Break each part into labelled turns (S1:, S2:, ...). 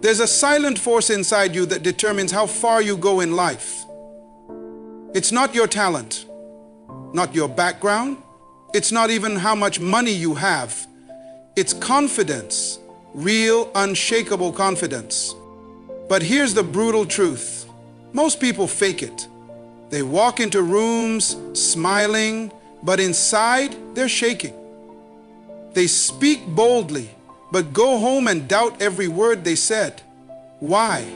S1: There's a silent force inside you that determines how far you go in life. It's not your talent, not your background. It's not even how much money you have. It's confidence, real, unshakable confidence. But here's the brutal truth. Most people fake it. They walk into rooms smiling, but inside they're shaking. They speak boldly, but go home and doubt every word they said. Why?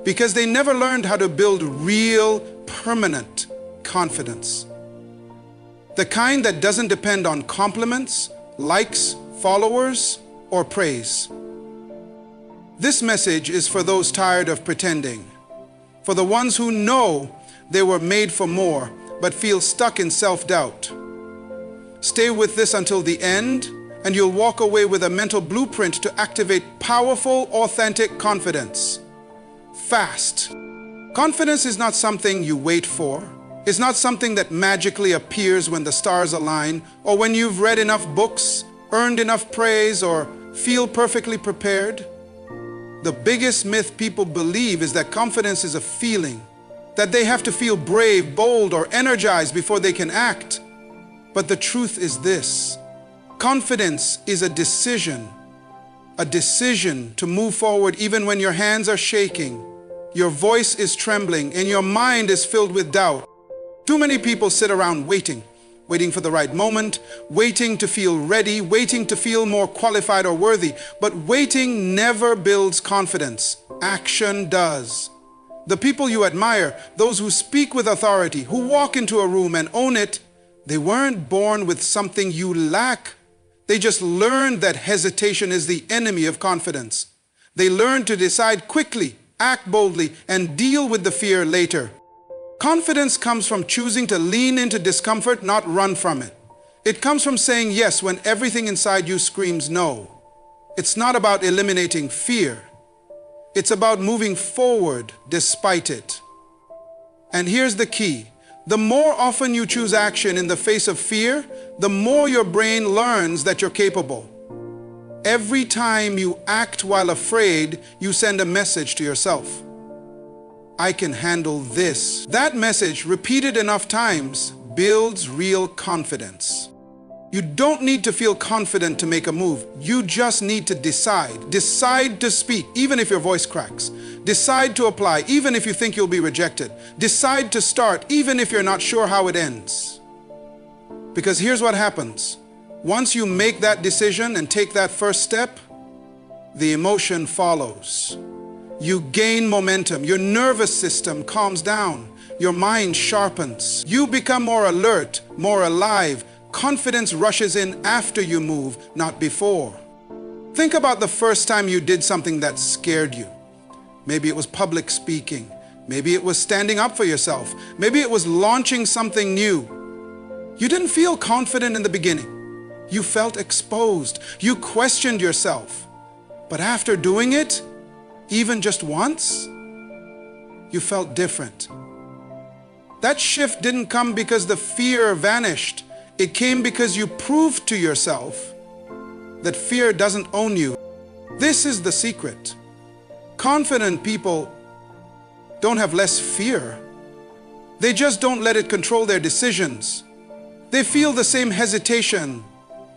S1: Because they never learned how to build real, permanent confidence. The kind that doesn't depend on compliments, likes, followers, or praise. This message is for those tired of pretending, for the ones who know they were made for more, but feel stuck in self-doubt. Stay with this until the end, and you'll walk away with a mental blueprint to activate powerful, authentic confidence. Fast. Confidence is not something you wait for. It's not something that magically appears when the stars align, or when you've read enough books, earned enough praise, or feel perfectly prepared. The biggest myth people believe is that confidence is a feeling, that they have to feel brave, bold, or energized before they can act. But the truth is this: confidence is a decision to move forward even when your hands are shaking, your voice is trembling, and your mind is filled with doubt. Too many people sit around waiting for the right moment, waiting to feel ready, waiting to feel more qualified or worthy. But waiting never builds confidence. Action does. The people you admire, those who speak with authority, who walk into a room and own it, they weren't born with something you lack. They just learned that hesitation is the enemy of confidence. They learned to decide quickly, act boldly, and deal with the fear later. Confidence comes from choosing to lean into discomfort, not run from it. It comes from saying yes when everything inside you screams no. It's not about eliminating fear. It's about moving forward despite it. And here's the key. The more often you choose action in the face of fear, the more your brain learns that you're capable. Every time you act while afraid, you send a message to yourself. I can handle this. That message, repeated enough times, builds real confidence. You don't need to feel confident to make a move. You just need to decide. Decide to speak, even if your voice cracks. Decide to apply, even if you think you'll be rejected. Decide to start, even if you're not sure how it ends. Because here's what happens. Once you make that decision and take that first step, the emotion follows. You gain momentum, your nervous system calms down, your mind sharpens. You become more alert, more alive. Confidence rushes in after you move, not before. Think about the first time you did something that scared you. Maybe it was public speaking. Maybe it was standing up for yourself. Maybe it was launching something new. You didn't feel confident in the beginning. You felt exposed. You questioned yourself. But after doing it, even just once, you felt different. That shift didn't come because the fear vanished. It came because you proved to yourself that fear doesn't own you. This is the secret. Confident people don't have less fear. They just don't let it control their decisions. They feel the same hesitation,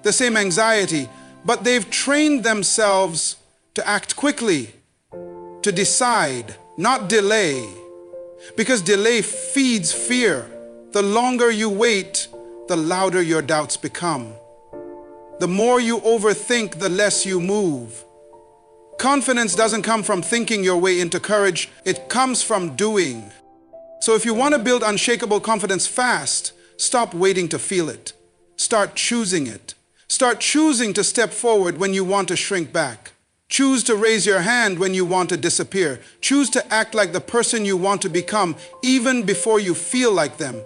S1: the same anxiety, but they've trained themselves to act quickly, to decide, not delay. Because delay feeds fear. The longer you wait, the louder your doubts become. The more you overthink, the less you move. Confidence doesn't come from thinking your way into courage. It comes from doing. So if you want to build unshakable confidence fast, stop waiting to feel it. Start choosing it. Start choosing to step forward when you want to shrink back. Choose to raise your hand when you want to disappear. Choose to act like the person you want to become, even before you feel like them.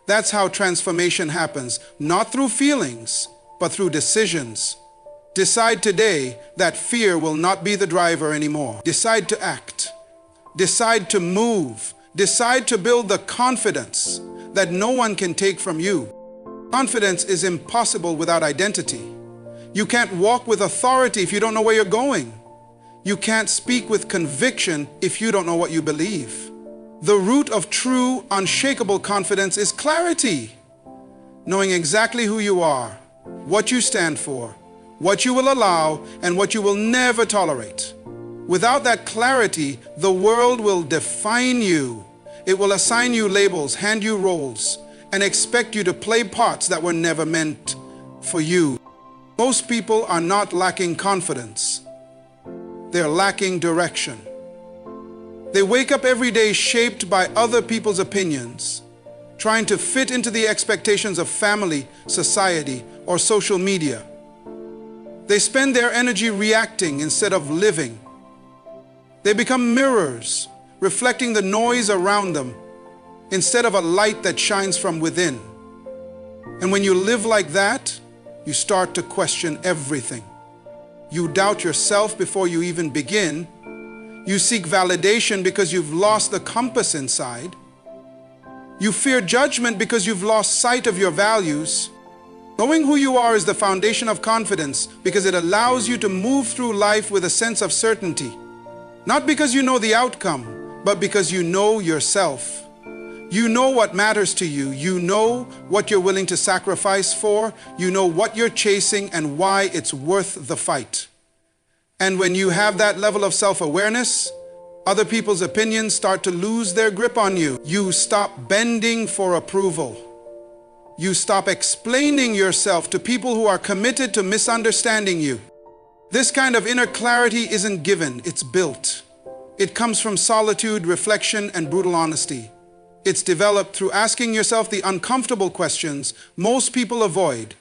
S1: That's how transformation happens, not through feelings, but through decisions. Decide today that fear will not be the driver anymore. Decide to act. Decide to move. Decide to build the confidence that no one can take from you. Confidence is impossible without identity. You can't walk with authority if you don't know where you're going. You can't speak with conviction if you don't know what you believe. The root of true, unshakable confidence is clarity. Knowing exactly who you are, what you stand for, what you will allow, and what you will never tolerate. Without that clarity, the world will define you. It will assign you labels, hand you roles, and expect you to play parts that were never meant for you. Most people are not lacking confidence. They're lacking direction. They wake up every day shaped by other people's opinions, trying to fit into the expectations of family, society, or social media. They spend their energy reacting instead of living. They become mirrors, reflecting the noise around them instead of a light that shines from within. And when you live like that, you start to question everything. You doubt yourself before you even begin. You seek validation because you've lost the compass inside. You fear judgment because you've lost sight of your values. Knowing who you are is the foundation of confidence because it allows you to move through life with a sense of certainty. Not because you know the outcome, but because you know yourself. You know what matters to you. You know what you're willing to sacrifice for. You know what you're chasing and why it's worth the fight. And when you have that level of self-awareness, other people's opinions start to lose their grip on you. You stop bending for approval. You stop explaining yourself to people who are committed to misunderstanding you. This kind of inner clarity isn't given, it's built. It comes from solitude, reflection, and brutal honesty. It's developed through asking yourself the uncomfortable questions most people avoid.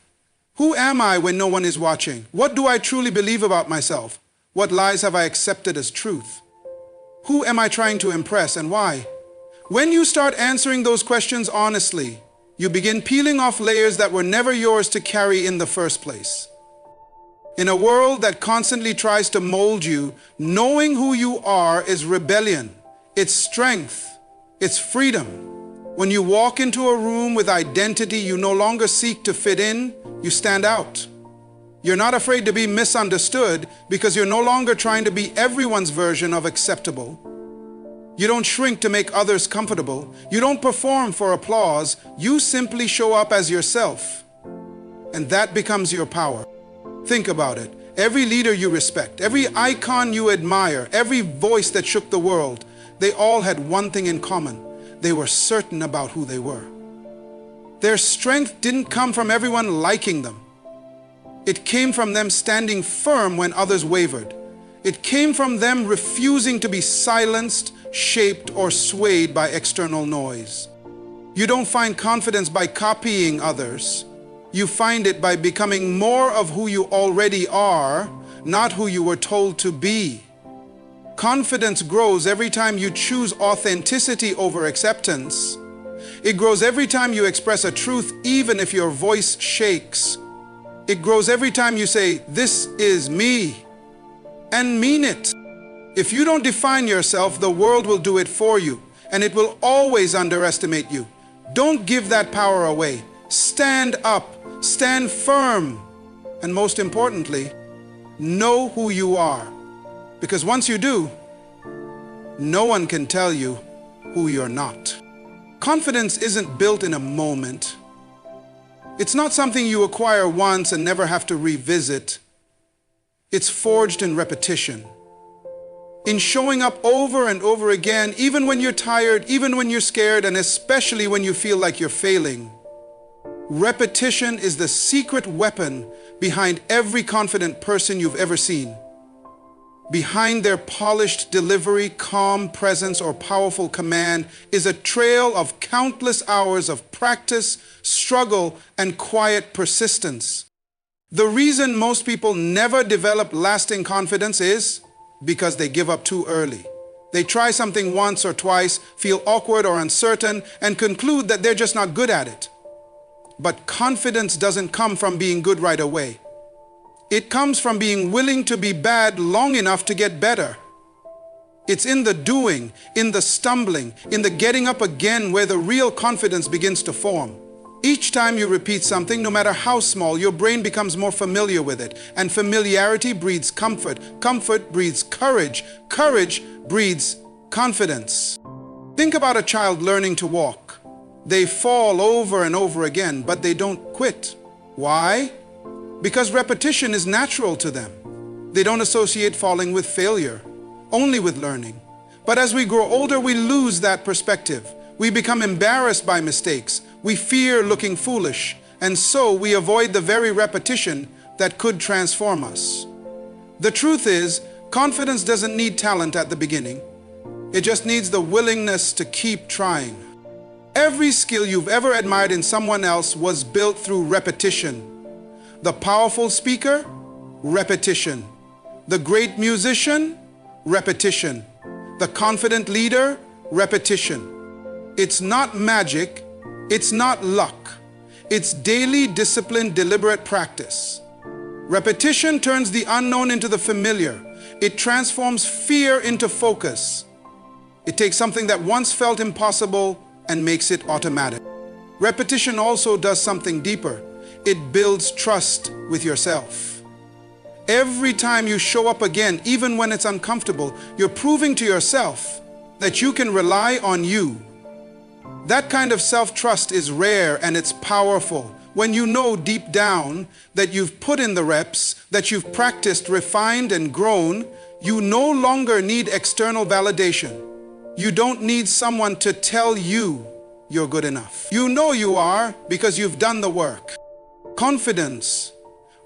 S1: Who am I when no one is watching? What do I truly believe about myself? What lies have I accepted as truth? Who am I trying to impress and why? When you start answering those questions honestly, you begin peeling off layers that were never yours to carry in the first place. In a world that constantly tries to mold you, knowing who you are is rebellion. It's strength. It's freedom. When you walk into a room with identity, you no longer seek to fit in, you stand out. You're not afraid to be misunderstood because you're no longer trying to be everyone's version of acceptable. You don't shrink to make others comfortable. You don't perform for applause. You simply show up as yourself. And that becomes your power. Think about it. Every leader you respect, every icon you admire, every voice that shook the world, they all had one thing in common. They were certain about who they were. Their strength didn't come from everyone liking them. It came from them standing firm when others wavered. It came from them refusing to be silenced, shaped, or swayed by external noise. You don't find confidence by copying others. You find it by becoming more of who you already are, not who you were told to be. Confidence grows every time you choose authenticity over acceptance. It grows every time you express a truth, even if your voice shakes. It grows every time you say, "This is me," and mean it. If you don't define yourself, the world will do it for you, and it will always underestimate you. Don't give that power away. Stand up, stand firm, and most importantly, know who you are. Because once you do, no one can tell you who you're not. Confidence isn't built in a moment. It's not something you acquire once and never have to revisit. It's forged in repetition. In showing up over and over again, even when you're tired, even when you're scared, and especially when you feel like you're failing. Repetition is the secret weapon behind every confident person you've ever seen. Behind their polished delivery, calm presence, or powerful command is a trail of countless hours of practice, struggle, and quiet persistence. The reason most people never develop lasting confidence is because they give up too early. They try something once or twice, feel awkward or uncertain, and conclude that they're just not good at it. But confidence doesn't come from being good right away. It comes from being willing to be bad long enough to get better. It's in the doing, in the stumbling, in the getting up again where the real confidence begins to form. Each time you repeat something, no matter how small, your brain becomes more familiar with it. And familiarity breeds comfort. Comfort breeds courage. Courage breeds confidence. Think about a child learning to walk. They fall over and over again, but they don't quit. Why? Because repetition is natural to them. They don't associate falling with failure, only with learning. But as we grow older, we lose that perspective. We become embarrassed by mistakes. We fear looking foolish, and so we avoid the very repetition that could transform us. The truth is, confidence doesn't need talent at the beginning. It just needs the willingness to keep trying. Every skill you've ever admired in someone else was built through repetition. The powerful speaker? Repetition. The great musician? Repetition. The confident leader? Repetition. It's not magic. It's not luck. It's daily, disciplined, deliberate practice. Repetition turns the unknown into the familiar. It transforms fear into focus. It takes something that once felt impossible and makes it automatic. Repetition also does something deeper. It builds trust with yourself. Every time you show up again, even when it's uncomfortable, you're proving to yourself that you can rely on you. That kind of self-trust is rare and it's powerful. When you know deep down that you've put in the reps, that you've practiced, refined, and grown, you no longer need external validation. You don't need someone to tell you you're good enough. You know you are because you've done the work. Confidence,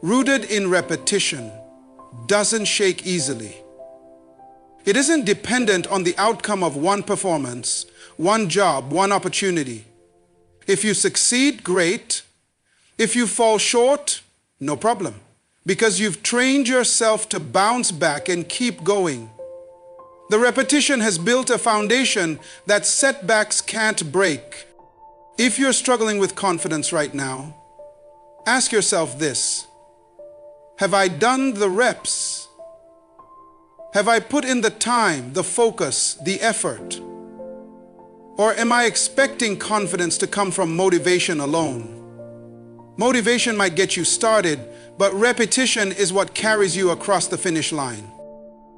S1: rooted in repetition, doesn't shake easily. It isn't dependent on the outcome of one performance, one job, one opportunity. If you succeed, great. If you fall short, no problem, because you've trained yourself to bounce back and keep going. The repetition has built a foundation that setbacks can't break. If you're struggling with confidence right now, ask yourself this: have I done the reps? Have I put in the time, the focus, the effort? Or am I expecting confidence to come from motivation alone? Motivation might get you started, but repetition is what carries you across the finish line.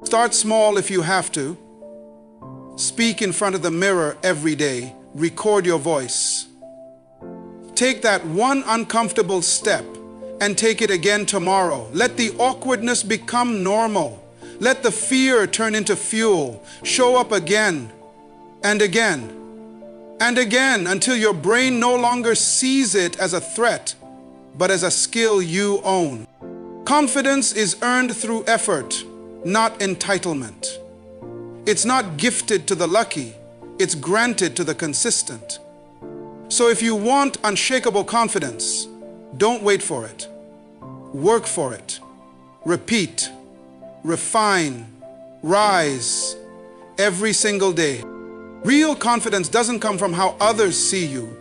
S1: Start small if you have to. Speak in front of the mirror every day. Record your voice. Take that one uncomfortable step and take it again tomorrow. Let the awkwardness become normal. Let the fear turn into fuel. Show up again and again and again until your brain no longer sees it as a threat, but as a skill you own. Confidence is earned through effort, not entitlement. It's not gifted to the lucky, it's granted to the consistent. So if you want unshakable confidence, don't wait for it. Work for it. Repeat. Refine. Rise. Every single day. Real confidence doesn't come from how others see you.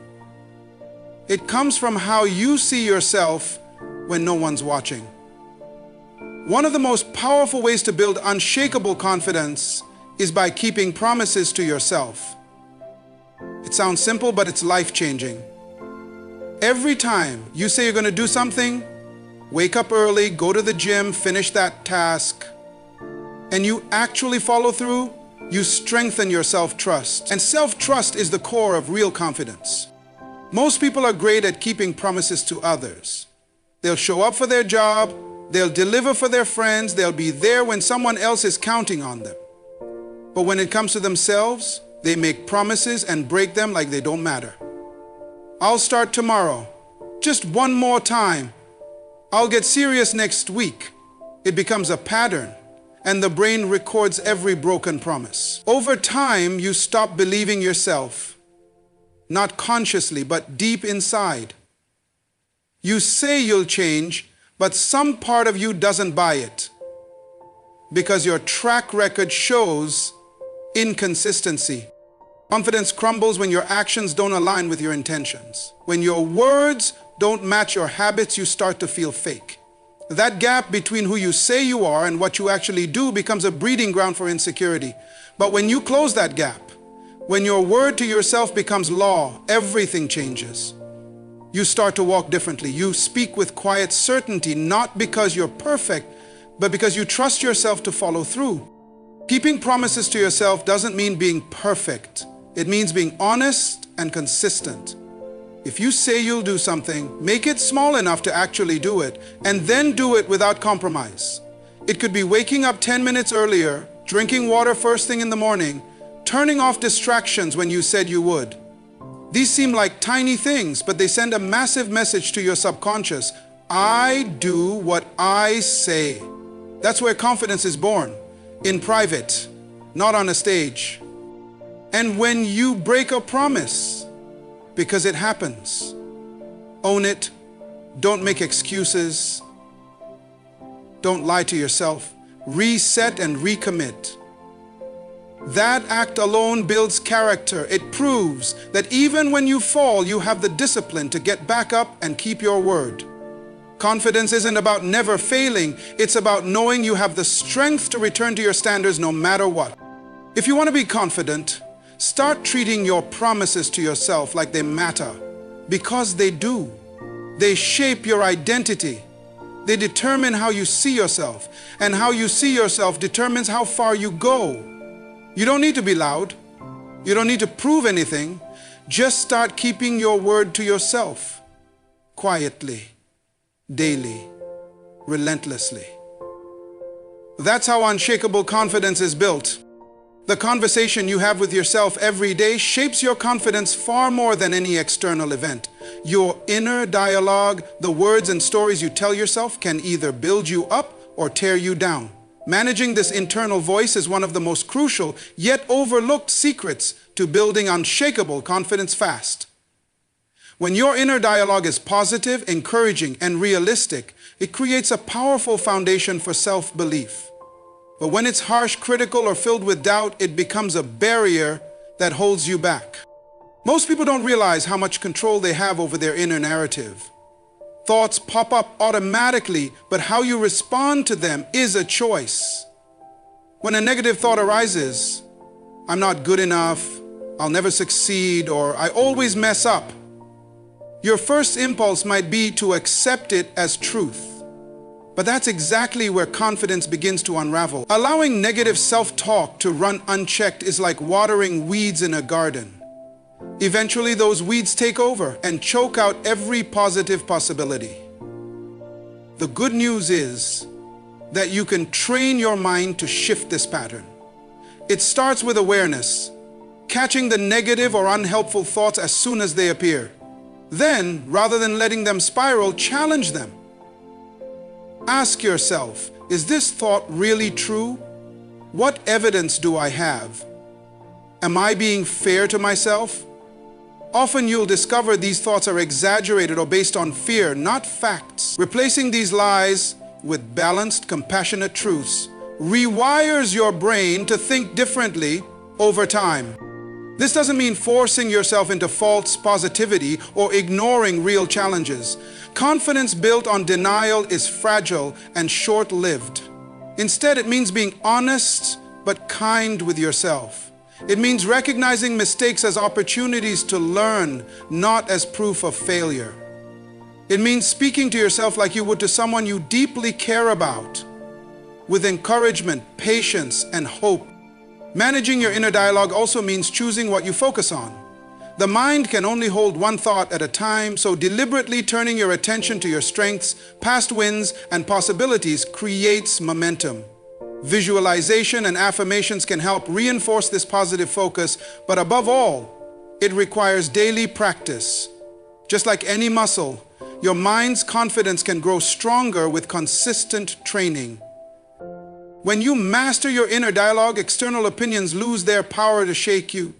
S1: It comes from how you see yourself when no one's watching. One of the most powerful ways to build unshakable confidence is by keeping promises to yourself. It sounds simple, but it's life-changing. Every time you say you're going to do something, wake up early, go to the gym, finish that task, and you actually follow through, you strengthen your self-trust. And self-trust is the core of real confidence. Most people are great at keeping promises to others. They'll show up for their job, they'll deliver for their friends, they'll be there when someone else is counting on them. But when it comes to themselves, they make promises and break them like they don't matter. I'll start tomorrow. Just one more time. I'll get serious next week. It becomes a pattern, and the brain records every broken promise. Over time, you stop believing yourself, not consciously, but deep inside. You say you'll change, but some part of you doesn't buy it, because your track record shows inconsistency. Confidence crumbles when your actions don't align with your intentions. When your words don't match your habits, you start to feel fake. That gap between who you say you are and what you actually do becomes a breeding ground for insecurity. But when you close that gap, when your word to yourself becomes law, everything changes. You start to walk differently. You speak with quiet certainty, not because you're perfect, but because you trust yourself to follow through. Keeping promises to yourself doesn't mean being perfect. It means being honest and consistent. If you say you'll do something, make it small enough to actually do it, and then do it without compromise. It could be waking up 10 minutes earlier, drinking water first thing in the morning, turning off distractions when you said you would. These seem like tiny things, but they send a massive message to your subconscious. I do what I say. That's where confidence is born, in private, not on a stage. And when you break a promise, because it happens, own it, don't make excuses, don't lie to yourself, reset and recommit. That act alone builds character. It proves that even when you fall, you have the discipline to get back up and keep your word. Confidence isn't about never failing. It's about knowing you have the strength to return to your standards no matter what. If you want to be confident, start treating your promises to yourself like they matter, because they do. They shape your identity. They determine how you see yourself, and how you see yourself determines how far you go. You don't need to be loud. You don't need to prove anything. Just start keeping your word to yourself, quietly, daily, relentlessly. That's how unshakable confidence is built. The conversation you have with yourself every day shapes your confidence far more than any external event. Your inner dialogue, the words and stories you tell yourself, can either build you up or tear you down. Managing this internal voice is one of the most crucial yet overlooked secrets to building unshakable confidence fast. When your inner dialogue is positive, encouraging, and realistic, it creates a powerful foundation for self-belief. But when it's harsh, critical, or filled with doubt, it becomes a barrier that holds you back. Most people don't realize how much control they have over their inner narrative. Thoughts pop up automatically, but how you respond to them is a choice. When a negative thought arises, I'm not good enough, I'll never succeed, or I always mess up, your first impulse might be to accept it as truth. But that's exactly where confidence begins to unravel. Allowing negative self-talk to run unchecked is like watering weeds in a garden. Eventually, those weeds take over and choke out every positive possibility. The good news is that you can train your mind to shift this pattern. It starts with awareness, catching the negative or unhelpful thoughts as soon as they appear. Then, rather than letting them spiral, challenge them. Ask yourself, is this thought really true? What evidence do I have? Am I being fair to myself? Often you'll discover these thoughts are exaggerated or based on fear, not facts. Replacing these lies with balanced, compassionate truths rewires your brain to think differently over time. This doesn't mean forcing yourself into false positivity or ignoring real challenges. Confidence built on denial is fragile and short-lived. Instead, it means being honest but kind with yourself. It means recognizing mistakes as opportunities to learn, not as proof of failure. It means speaking to yourself like you would to someone you deeply care about, with encouragement, patience, and hope. Managing your inner dialogue also means choosing what you focus on. The mind can only hold one thought at a time, so deliberately turning your attention to your strengths, past wins, and possibilities creates momentum. Visualization and affirmations can help reinforce this positive focus, but above all, it requires daily practice. Just like any muscle, your mind's confidence can grow stronger with consistent training. When you master your inner dialogue, external opinions lose their power to shake you.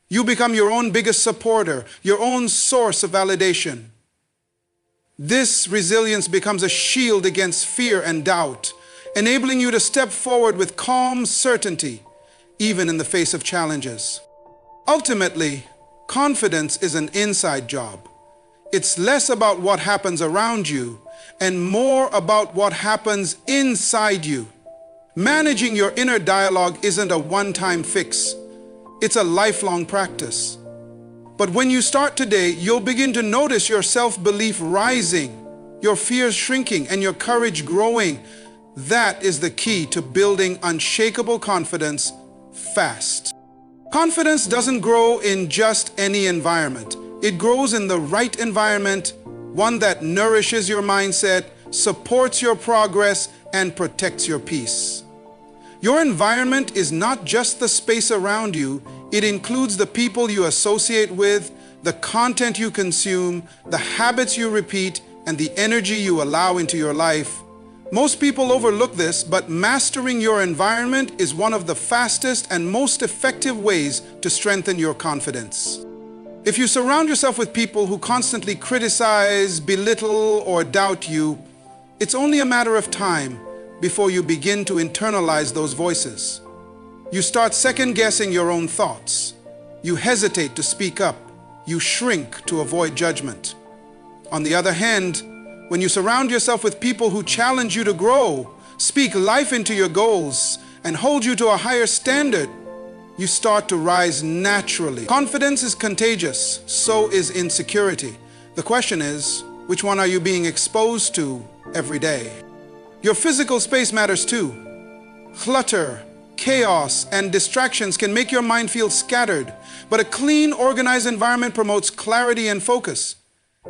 S1: You become your own biggest supporter, your own source of validation. This resilience becomes a shield against fear and doubt, enabling you to step forward with calm certainty, even in the face of challenges. Ultimately, confidence is an inside job. It's less about what happens around you and more about what happens inside you. Managing your inner dialogue isn't a one-time fix. It's a lifelong practice. But when you start today, you'll begin to notice your self-belief rising, your fears shrinking, and your courage growing. That is the key to building unshakable confidence fast. Confidence doesn't grow in just any environment. It grows in the right environment, one that nourishes your mindset, supports your progress, and protects your peace. Your environment is not just the space around you, it includes the people you associate with, the content you consume, the habits you repeat, and the energy you allow into your life. Most people overlook this, but mastering your environment is one of the fastest and most effective ways to strengthen your confidence. If you surround yourself with people who constantly criticize, belittle, or doubt you, it's only a matter of time before you begin to internalize those voices. You start second-guessing your own thoughts. You hesitate to speak up. You shrink to avoid judgment. On the other hand, when you surround yourself with people who challenge you to grow, speak life into your goals, and hold you to a higher standard, you start to rise naturally. Confidence is contagious, so is insecurity. The question is, which one are you being exposed to every day? Your physical space matters too. Clutter, chaos, and distractions can make your mind feel scattered, but a clean, organized environment promotes clarity and focus.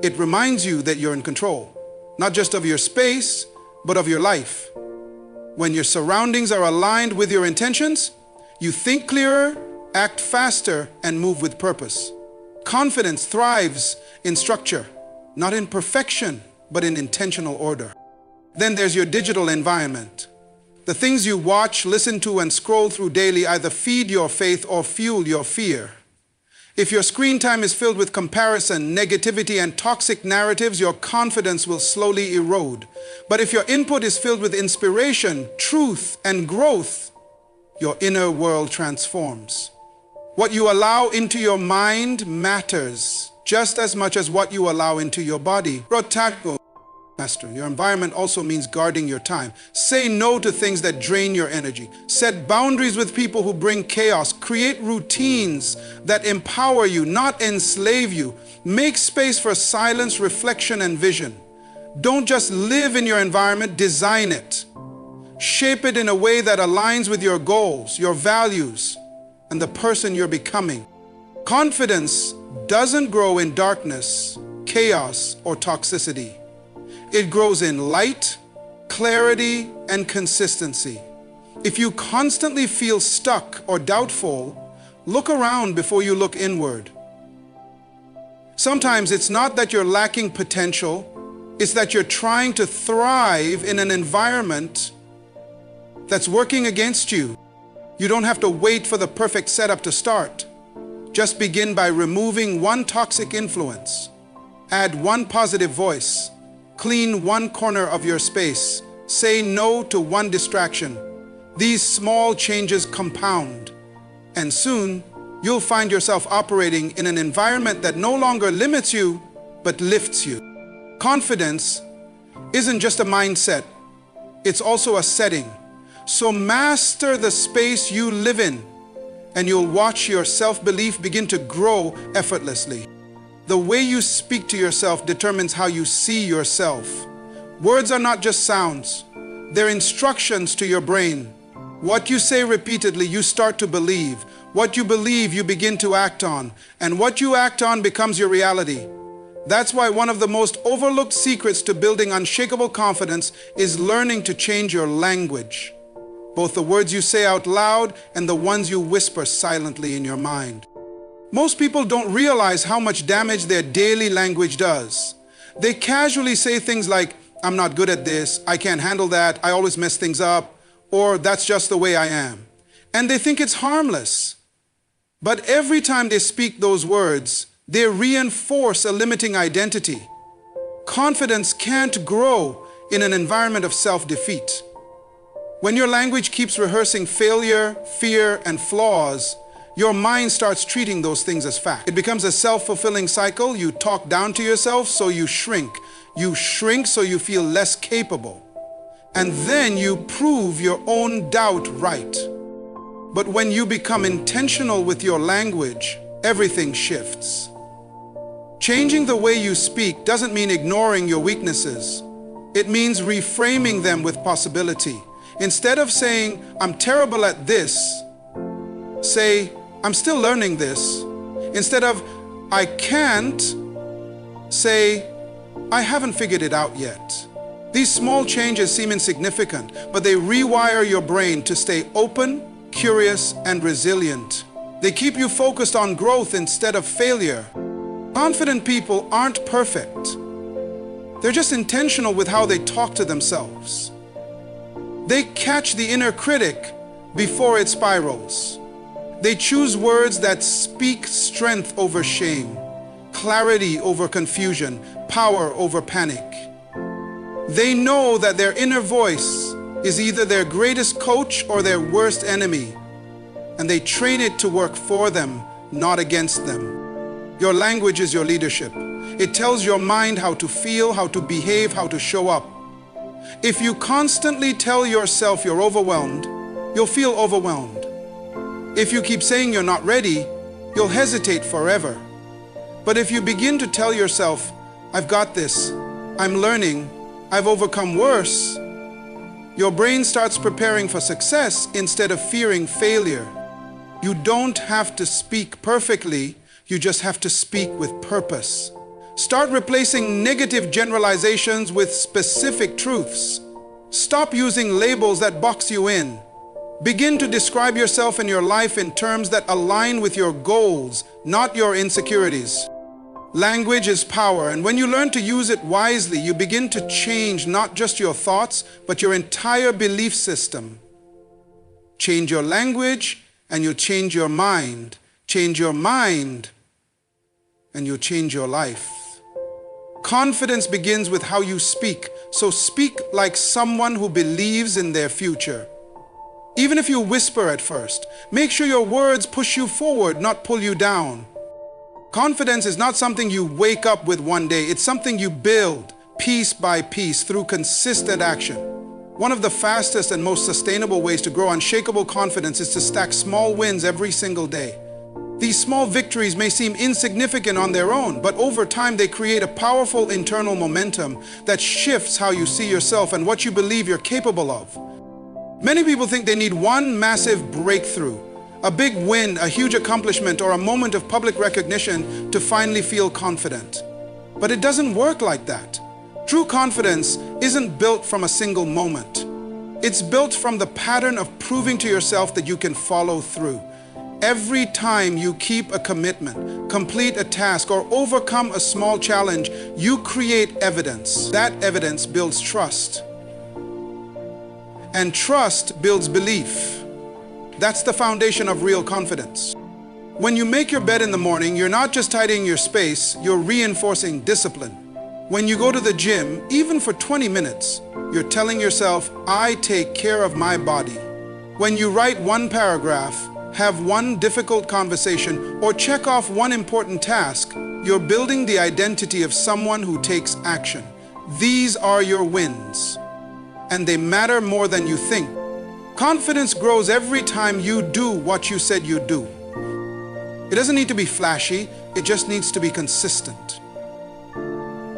S1: It reminds you that you're in control, not just of your space, but of your life. When your surroundings are aligned with your intentions, you think clearer, act faster, and move with purpose. Confidence thrives in structure, not in perfection, but in intentional order. Then there's your digital environment. The things you watch, listen to, and scroll through daily either feed your faith or fuel your fear. If your screen time is filled with comparison, negativity, and toxic narratives, your confidence will slowly erode. But if your input is filled with inspiration, truth, and growth, your inner world transforms. What you allow into your mind matters just as much as what you allow into your body. Master, your environment also means guarding your time. Say no to things that drain your energy. Set boundaries with people who bring chaos. Create routines that empower you, not enslave you. Make space for silence, reflection, and vision. Don't just live in your environment, design it. Shape it in a way that aligns with your goals, your values, and the person you're becoming. Confidence doesn't grow in darkness, chaos, or toxicity. It grows in light, clarity, and consistency. If you constantly feel stuck or doubtful, look around before you look inward. Sometimes it's not that you're lacking potential, it's that you're trying to thrive in an environment that's working against you. You don't have to wait for the perfect setup to start. Just begin by removing one toxic influence. Add one positive voice. Clean one corner of your space. Say no to one distraction. These small changes compound, and soon you'll find yourself operating in an environment that no longer limits you, but lifts you. Confidence isn't just a mindset, it's also a setting. So master the space you live in, and you'll watch your self-belief begin to grow effortlessly. The way you speak to yourself determines how you see yourself. Words are not just sounds, they're instructions to your brain. What you say repeatedly, you start to believe. What you believe, you begin to act on. And what you act on becomes your reality. That's why one of the most overlooked secrets to building unshakable confidence is learning to change your language. Both the words you say out loud and the ones you whisper silently in your mind. Most people don't realize how much damage their daily language does. They casually say things like, "I'm not good at this, I can't handle that, I always mess things up," or "that's just the way I am." And they think it's harmless. But every time they speak those words, they reinforce a limiting identity. Confidence can't grow in an environment of self-defeat. When your language keeps rehearsing failure, fear, and flaws, your mind starts treating those things as fact. It becomes a self-fulfilling cycle. You talk down to yourself, so you shrink. You shrink so you feel less capable. And then you prove your own doubt right. But when you become intentional with your language, everything shifts. Changing the way you speak doesn't mean ignoring your weaknesses. It means reframing them with possibility. Instead of saying, "I'm terrible at this," say, "I'm still learning this." Instead of, "I can't," say, "I haven't figured it out yet." These small changes seem insignificant, but they rewire your brain to stay open, curious, and resilient. They keep you focused on growth instead of failure. Confident people aren't perfect. They're just intentional with how they talk to themselves. They catch the inner critic before it spirals. They choose words that speak strength over shame, clarity over confusion, power over panic. They know that their inner voice is either their greatest coach or their worst enemy, and they train it to work for them, not against them. Your language is your leadership. It tells your mind how to feel, how to behave, how to show up. If you constantly tell yourself you're overwhelmed, you'll feel overwhelmed. If you keep saying you're not ready, you'll hesitate forever. But if you begin to tell yourself, "I've got this, I'm learning, I've overcome worse," your brain starts preparing for success instead of fearing failure. You don't have to speak perfectly, you just have to speak with purpose. Start replacing negative generalizations with specific truths. Stop using labels that box you in. Begin to describe yourself and your life in terms that align with your goals, not your insecurities. Language is power, and when you learn to use it wisely, you begin to change not just your thoughts, but your entire belief system. Change your language, and you'll change your mind. Change your mind, and you'll change your life. Confidence begins with how you speak, so speak like someone who believes in their future. Even if you whisper at first, make sure your words push you forward, not pull you down. Confidence is not something you wake up with one day. It's something you build piece by piece through consistent action. One of the fastest and most sustainable ways to grow unshakable confidence is to stack small wins every single day. These small victories may seem insignificant on their own, but over time they create a powerful internal momentum that shifts how you see yourself and what you believe you're capable of. Many people think they need one massive breakthrough, a big win, a huge accomplishment, or a moment of public recognition to finally feel confident. But it doesn't work like that. True confidence isn't built from a single moment. It's built from the pattern of proving to yourself that you can follow through. Every time you keep a commitment, complete a task, or overcome a small challenge, you create evidence. That evidence builds trust. And trust builds belief. That's the foundation of real confidence. When you make your bed in the morning, you're not just tidying your space, you're reinforcing discipline. When you go to the gym, even for 20 minutes, you're telling yourself, "I take care of my body." When you write one paragraph, have one difficult conversation, or check off one important task, you're building the identity of someone who takes action. These are your wins, and they matter more than you think. Confidence grows every time you do what you said you'd do. It doesn't need to be flashy, it just needs to be consistent.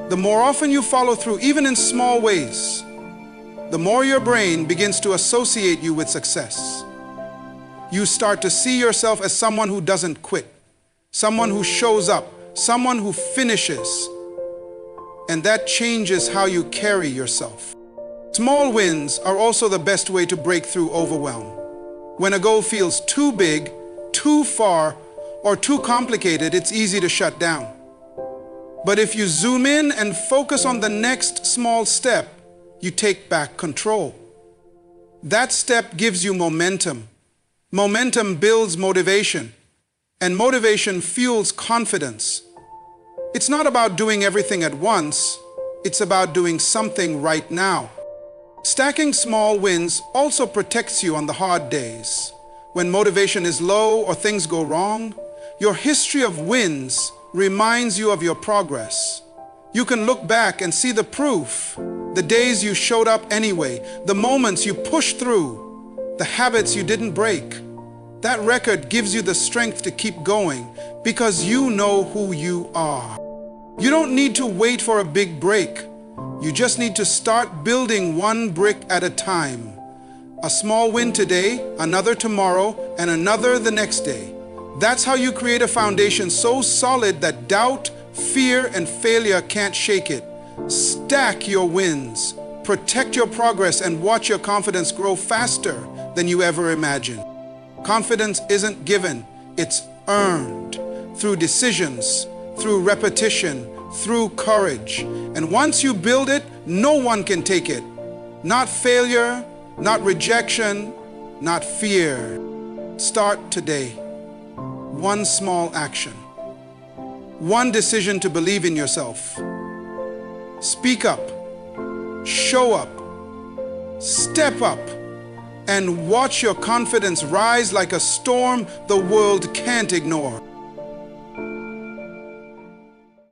S1: The more often you follow through, even in small ways, the more your brain begins to associate you with success. You start to see yourself as someone who doesn't quit, someone who shows up, someone who finishes, and that changes how you carry yourself. Small wins are also the best way to break through overwhelm. When a goal feels too big, too far, or too complicated, it's easy to shut down. But if you zoom in and focus on the next small step, you take back control. That step gives you momentum. Momentum builds motivation, and motivation fuels confidence. It's not about doing everything at once, it's about doing something right now. Stacking small wins also protects you on the hard days. When motivation is low or things go wrong, your history of wins reminds you of your progress. You can look back and see the proof, the days you showed up anyway, the moments you pushed through, the habits you didn't break. That record gives you the strength to keep going because you know who you are. You don't need to wait for a big break. You just need to start building one brick at a time. A small win today, another tomorrow, and another the next day. That's how you create a foundation so solid that doubt, fear, and failure can't shake it. Stack your wins, protect your progress, and watch your confidence grow faster than you ever imagined. Confidence isn't given, it's earned through decisions, through repetition, through courage. And once you build it, no one can take it. Not failure, not rejection, not fear. Start today. One small action. One decision to believe in yourself. Speak up. Show up. Step up. And watch your confidence rise like a storm the world can't ignore.